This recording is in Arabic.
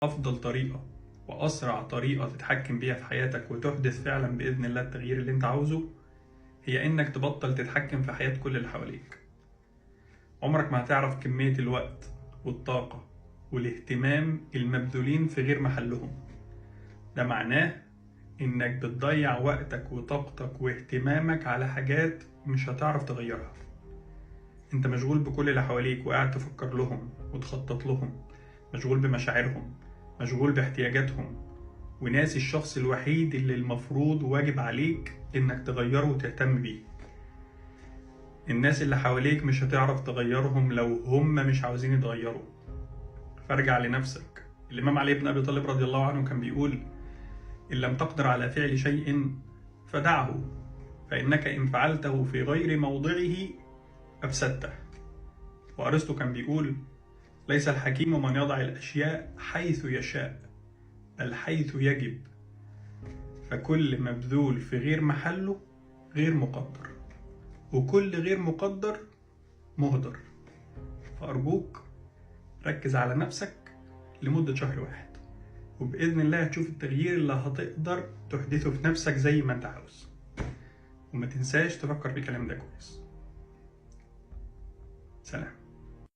أفضل طريقة وأسرع طريقة تتحكم بيها في حياتك وتحدث فعلا بإذن الله التغيير اللي أنت عاوزه هي إنك تبطل تتحكم في حياة كل اللي حواليك. عمرك ما هتعرف كمية الوقت والطاقة والاهتمام المبذولين في غير محلهم. ده معناه إنك بتضيع وقتك وطاقتك واهتمامك على حاجات مش هتعرف تغيرها. أنت مشغول بكل اللي حواليك وقاعد تفكر لهم وتخطط لهم، مشغول بمشاعرهم، مشغول باحتياجاتهم، وناسي الشخص الوحيد اللي المفروض واجب عليك إنك تغيره وتهتم بيه. الناس اللي حواليك مش هتعرف تغيرهم لو هم مش عاوزين يتغيروا، فارجع لنفسك. الإمام علي بن أبي طالب رضي الله عنه كان بيقول: إن لم تقدر على فعل شيء فدعه، فإنك إن فعلته في غير موضعه أفسدته. وأرسطو كان بيقول: ليس الحكيم من يضع الأشياء حيث يشاء بل حيث يجب، فكل مبذول في غير محله غير مقدر، وكل غير مقدر مهدر. فأرجوك ركز على نفسك لمدة شهر واحد، وبإذن الله هتشوف التغيير اللي هتقدر تحدثه في نفسك زي ما انت عاوز. وما تنساش تفكر في الكلام ده كويس. سلام.